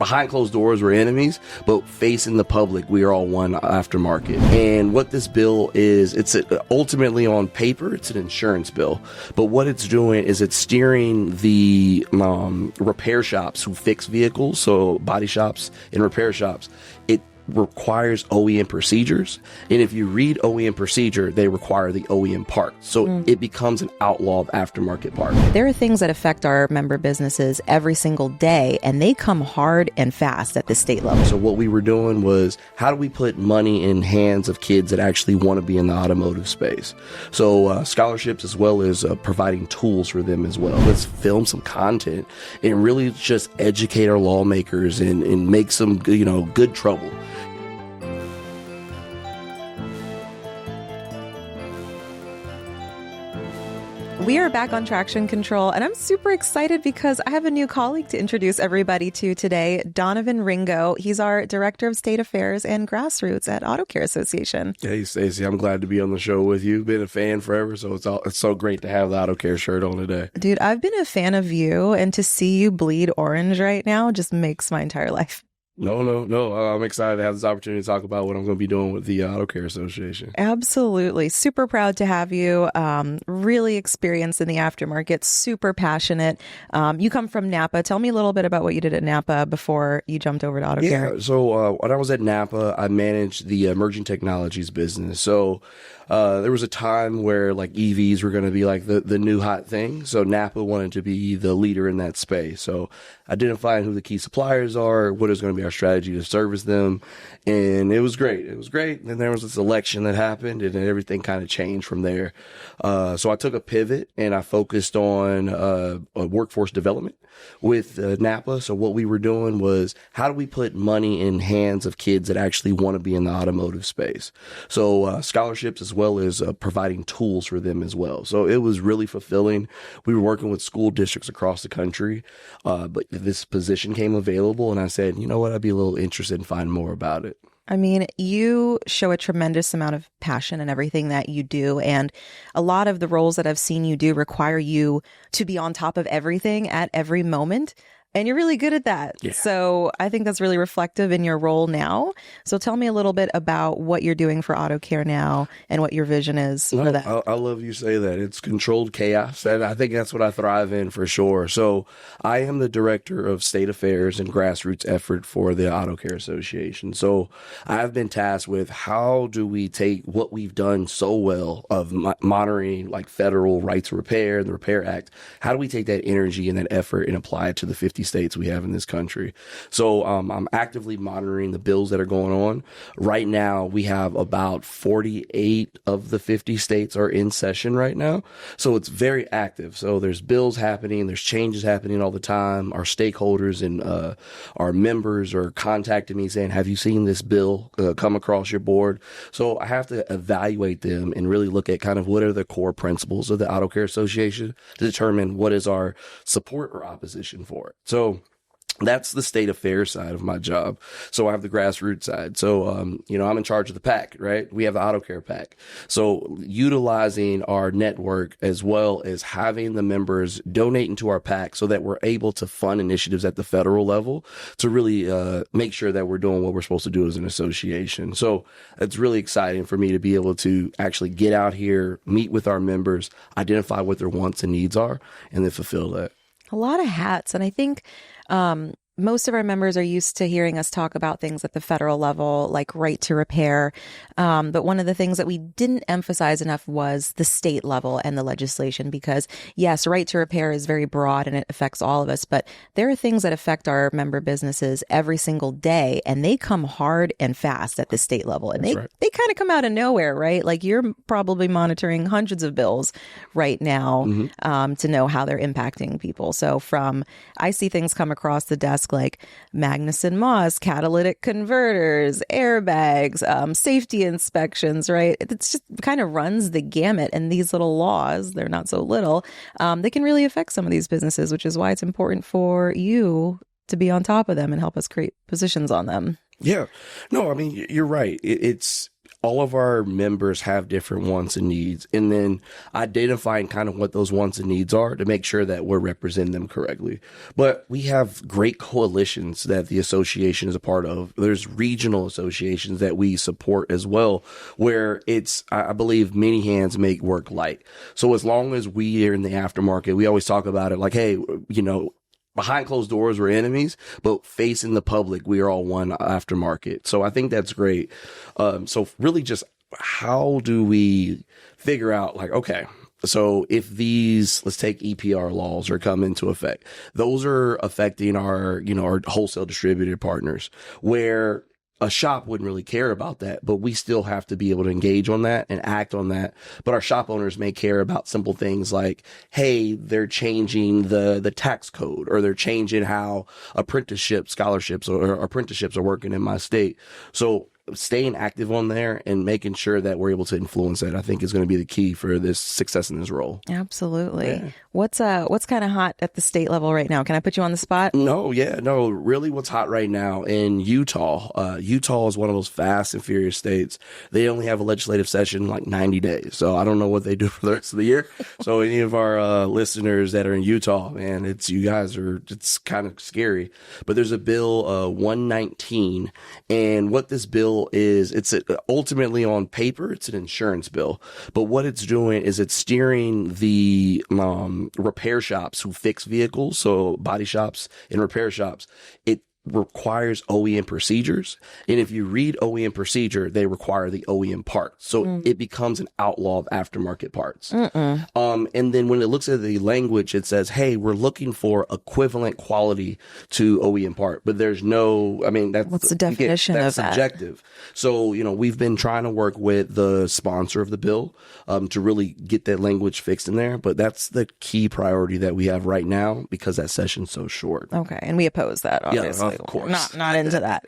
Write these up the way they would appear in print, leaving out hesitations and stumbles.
behind closed doors, we're enemies, but facing the public, we are all one aftermarket. And what this bill is, ultimately on paper, it's an insurance bill. But what it's doing is it's steering the repair shops who fix vehicles, so body shops and repair shops. It requires OEM procedures, and if you read OEM procedure, they require the OEM part, so it becomes an outlawed aftermarket part. There are things that affect our member businesses every single day, and they come hard and fast at the state level. So what we were doing was, how do we put money in hands of kids that actually want to be in the automotive space? So scholarships, as well as providing tools for them as well. Let's film some content and really just educate our lawmakers and make some good trouble. We are back on Traction Control, and I'm super excited because I have a new colleague to introduce everybody to today, Donovan Ringo. He's our Director of State Affairs and Grassroots at Auto Care Association. Hey, Stacey, I'm glad to be on the show with you. Been a fan forever, so it's so great to have the Auto Care shirt on today. Dude, I've been a fan of you, and to see you bleed orange right now just makes my entire life. No. I'm excited to have this opportunity to talk about what I'm going to be doing with the Auto Care Association. Absolutely. Super proud to have you. Really experienced in the aftermarket, super passionate. You come from Napa. Tell me a little bit about what you did at Napa before you jumped over to Auto Care. Yeah, so when I was at Napa, I managed the emerging technologies business. So there was a time where like EVs were going to be like the new hot thing. So Napa wanted to be the leader in that space. So identifying who the key suppliers are, what is going to be our strategy to service them. And it was great. And then there was this election that happened, and then everything kind of changed from there. So I took a pivot and I focused on workforce development with Napa. So what we were doing was, how do we put money in hands of kids that actually want to be in the automotive space? So scholarships, as well as providing tools for them as well. So it was really fulfilling. We were working with school districts across the country, but this position came available, and I said, you know what, I'd be a little interested in finding more about it. I mean, you show a tremendous amount of passion in everything that you do. And a lot of the roles that I've seen you do require you to be on top of everything at every moment. And you're really good at that. Yeah. So I think that's really reflective in your role now. So tell me a little bit about what you're doing for Auto Care now and what your vision is for that. I love you say that. It's controlled chaos. And I think that's what I thrive in for sure. So I am the Director of State Affairs and Grassroots effort for the Auto Care Association. So I've been tasked with, how do we take what we've done so well of monitoring like federal right to repair and the Repair Act, how do we take that energy and that effort and apply it to the 50 states we have in this country? So I'm actively monitoring the bills that are going on. Right now, we have about 48 of the 50 states are in session right now. So it's very active. So there's bills happening, there's changes happening all the time. Our stakeholders and our members are contacting me saying, have you seen this bill come across your board? So I have to evaluate them and really look at kind of what are the core principles of the Auto Care Association to determine what is our support or opposition for it. So that's the state affairs side of my job. So I have the grassroots side. So, I'm in charge of the PAC, right? We have the Auto Care PAC. So utilizing our network, as well as having the members donating to our PAC, so that we're able to fund initiatives at the federal level to really make sure that we're doing what we're supposed to do as an association. So it's really exciting for me to be able to actually get out here, meet with our members, identify what their wants and needs are, and then fulfill that. A lot of hats. And I think most of our members are used to hearing us talk about things at the federal level, like right to repair. But one of the things that we didn't emphasize enough was the state level and the legislation, because yes, right to repair is very broad and it affects all of us, but there are things that affect our member businesses every single day, and they come hard and fast at the state level. And they kind of come out of nowhere, right? Like, you're probably monitoring hundreds of bills right now to know how they're impacting people. So I see things come across the desk like Magnuson-Moss, catalytic converters, airbags, safety inspections, right? It's just kind of runs the gamut. And these little laws, they're not so little, they can really affect some of these businesses, which is why it's important for you to be on top of them and help us create positions on them. Yeah. No, I mean, you're right. It's all of our members have different wants and needs, and then identifying kind of what those wants and needs are to make sure that we're representing them correctly. But we have great coalitions that the association is a part of. There's regional associations that we support as well, where I believe many hands make work light. So as long as we are in the aftermarket, we always talk about it like, hey, behind closed doors, we're enemies, but facing the public, we are all one aftermarket. So I think that's great. So really just how do we figure out like, okay, so if let's take EPR laws are come into effect, those are affecting our wholesale distributor partners, where a shop wouldn't really care about that, but we still have to be able to engage on that and act on that. But our shop owners may care about simple things like, hey, they're changing the tax code, or they're changing how scholarships or apprenticeships are working in my state. So staying active on there and making sure that we're able to influence that, I think, is going to be the key for this success in this role. Absolutely. Yeah. What's kind of hot at the state level right now? Can I put you on the spot? No, really what's hot right now in Utah. Utah is one of those fast and furious states. They only have a legislative session like 90 days. So I don't know what they do for the rest of the year. So any of our listeners that are in Utah, man, it's kind of scary. But there's a bill 119, and what this bill is, it's ultimately on paper, it's an insurance bill. But what it's doing is it's steering the repair shops who fix vehicles, so body shops and repair shops. It requires OEM procedures. And if you read OEM procedure, they require the OEM parts. So it becomes an outlaw of aftermarket parts. And then when it looks at the language, it says, hey, we're looking for equivalent quality to OEM part. But there's what's the definition that's of that? Subjective. So, we've been trying to work with the sponsor of the bill to really get that language fixed in there. But that's the key priority that we have right now because that session's so short. Okay. And we oppose that, obviously. Yeah, of course. Not into that.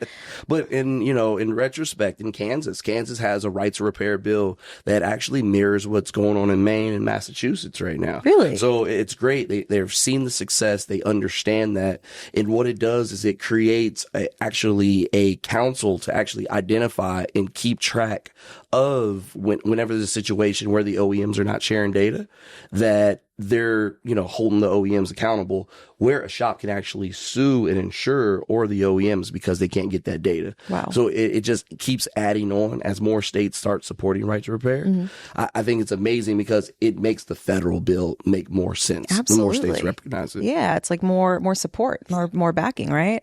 But in retrospect, in Kansas has a right to repair bill that actually mirrors what's going on in Maine and Massachusetts right now. Really? So it's great. They've seen the success. They understand that. And what it does is it creates a council to actually identify and keep track of whenever there's a situation where the OEMs are not sharing data, that they're, holding the OEMs accountable, where a shop can actually sue an insurer or the OEMs because they can't get that data. Wow. So it just keeps adding on as more states start supporting right to repair. I think it's amazing because it makes the federal bill make more sense. Absolutely. The more states recognize it. Yeah. It's like more support, more backing, right?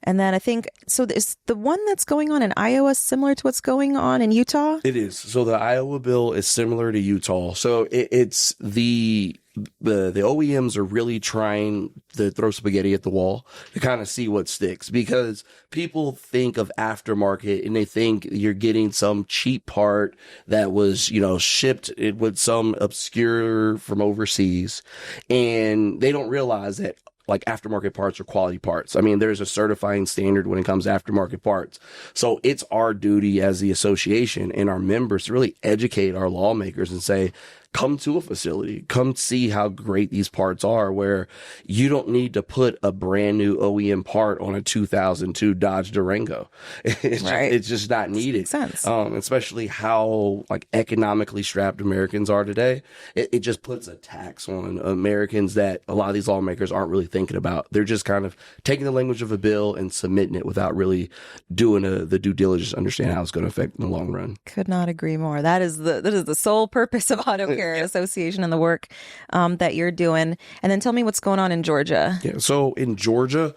And then I think, so is the one that's going on in Iowa similar to what's going on in Utah? It is. So the Iowa bill is similar to Utah. So it's the OEMs are really trying to throw spaghetti at the wall to kind of see what sticks, because people think of aftermarket and they think you're getting some cheap part that was, shipped with some obscure from overseas, and they don't realize that like aftermarket parts are quality parts. I mean, there's a certifying standard when it comes to aftermarket parts. So it's our duty as the association and our members to really educate our lawmakers and say, come to a facility, come see how great these parts are, where you don't need to put a brand new OEM part on a 2002 Dodge Durango. It's just not needed. Makes sense. Especially how like economically strapped Americans are today. It just puts a tax on Americans that a lot of these lawmakers aren't really thinking about. They're just kind of taking the language of a bill and submitting it without really doing the due diligence to understand how it's going to affect in the long run. Could not agree more. That is the sole purpose of Auto Care Association and the work that you're doing. And then tell me what's going on in Georgia. Yeah, so in Georgia,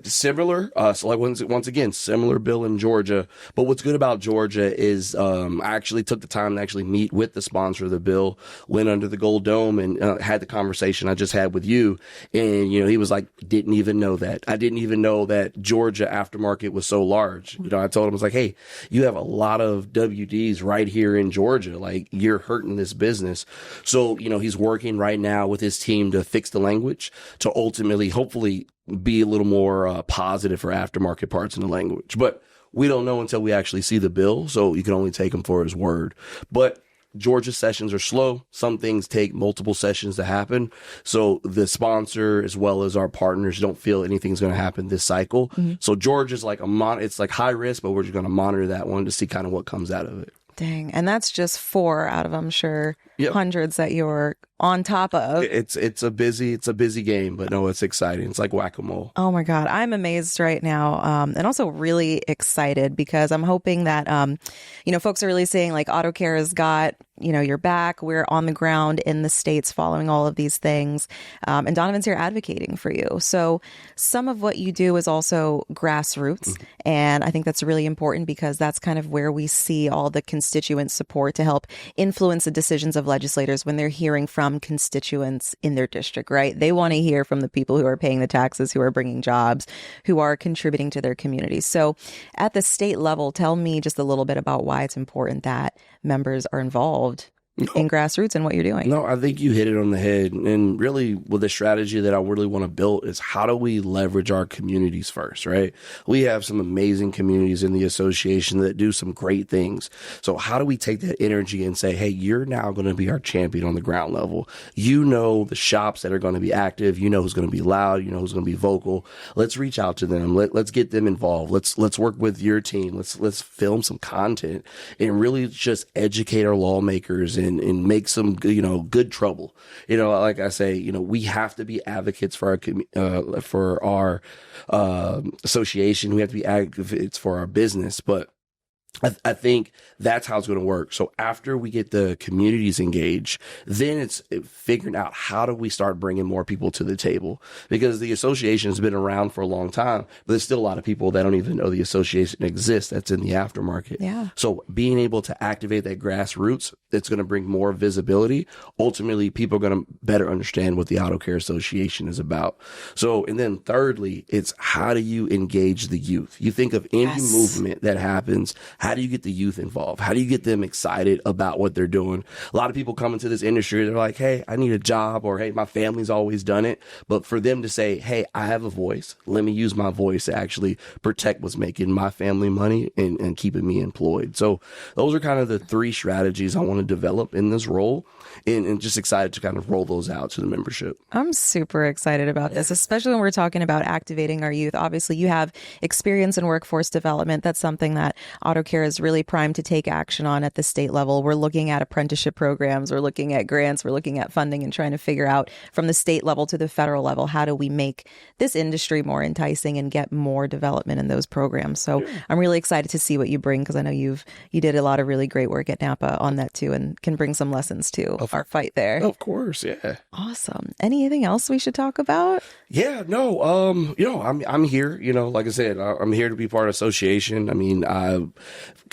similar. So like once again, similar bill in Georgia. But what's good about Georgia is I actually took the time to actually meet with the sponsor of the bill, went under the Gold Dome, and had the conversation I just had with you. And he was like, didn't even know that. I didn't even know that Georgia aftermarket was so large. I told him, I was like, hey, you have a lot of WDs right here in Georgia. Like, you're hurting this business. So, he's working right now with his team to fix the language to ultimately, hopefully, be a little more positive for aftermarket parts in the language. But we don't know until we actually see the bill, so you can only take him for his word. But Georgia sessions are slow. Some things take multiple sessions to happen. So the sponsor, as well as our partners, don't feel anything's going to happen this cycle. So Georgia's like it's like high risk, but we're just going to monitor that one to see kind of what comes out of it. Dang. And that's just 4 out of, I'm sure, Yep. hundreds that you're on top of. It's a busy game, but no, it's exciting. It's like whack-a-mole. Oh my God. I'm amazed right now. And also really excited because I'm hoping that, folks are really saying like Auto Care has got, your back. We're on the ground in the States following all of these things. And Donovan's here advocating for you. So some of what you do is also grassroots. Mm-hmm. And I think that's really important because that's kind of where we see all the constituent support to help influence the decisions of legislators when they're hearing from constituents in their district, right? They want to hear from the people who are paying the taxes, who are bringing jobs, who are contributing to their communities. So at the state level, tell me just a little bit about why it's important that members are involved in grassroots and what you're doing. No, I think you hit it on the head. And really, with the strategy that I really want to build is how do we leverage our communities first, right? We have some amazing communities in the association that do some great things. So how do we take that energy and say, hey, you're now going to be our champion on the ground level. You know the shops that are going to be active. You know who's going to be loud. You know who's going to be vocal. Let's reach out to them. Let's get them involved. Let's work with your team. Let's film some content and really just educate our lawmakers and make some, good trouble. Like I say, we have to be advocates for our association. We have to be advocates for our business, but I think that's how it's going to work. So after we get the communities engaged, then it's figuring out how do we start bringing more people to the table, because the association has been around for a long time, but there's still a lot of people that don't even know the association exists that's in the aftermarket. Yeah. So being able to activate that grassroots, that's going to bring more visibility. Ultimately, people are going to better understand what the Auto Care Association is about. So, and then thirdly, it's how do you engage the youth? You think of any movement that happens, how do you get the youth involved? How do you get them excited about what they're doing? A lot of people come into this industry, they're like, hey, I need a job, or hey, my family's always done it. But for them to say, hey, I have a voice. Let me use my voice to actually protect what's making my family money and keeping me employed. So those are kind of the 3 strategies I want to develop in this role, and just excited to kind of roll those out to the membership. I'm super excited about this, especially when we're talking about activating our youth. Obviously, you have experience in workforce development. That's something that Auto Care is really primed to take action on at the state level. We're looking at apprenticeship programs, we're looking at grants, we're looking at funding and trying to figure out from the state level to the federal level, how do we make this industry more enticing and get more development in those programs. So I'm really excited to see what you bring, because I know you did a lot of really great work at Napa on that too, and can bring some lessons to our fight there. Of course, yeah. Awesome. Anything else we should talk about? Yeah, no, I'm here, like I said, I'm here to be part of the association. I mean,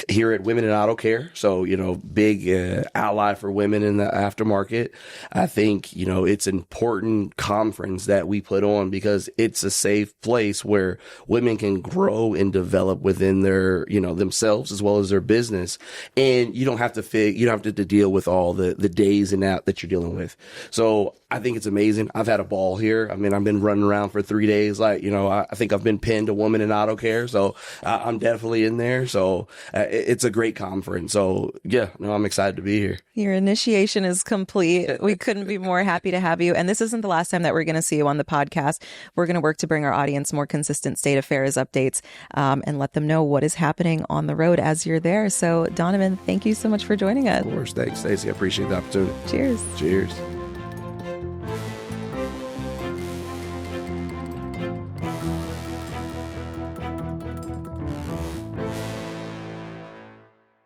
here at Women in Auto Care. So, big ally for women in the aftermarket. I think, it's an important conference that we put on because it's a safe place where women can grow and develop within their, themselves as well as their business. And you don't have to deal with all the days and out that you're dealing with. So I think it's amazing. I've had a ball here. I mean, I've been running around for 3 days. Like, I think I've been pinned to Women in Auto Care. So I'm definitely in there. So it's a great conference. So yeah, no, I'm excited to be here. Your initiation is complete. We couldn't be more happy to have you. And this isn't the last time that we're going to see you on the podcast. We're going to work to bring our audience more consistent state affairs updates and let them know what is happening on the road as you're there. So Donovan, thank you so much for joining us. Of course. Thanks, Stacey. I appreciate the opportunity. Cheers. Cheers.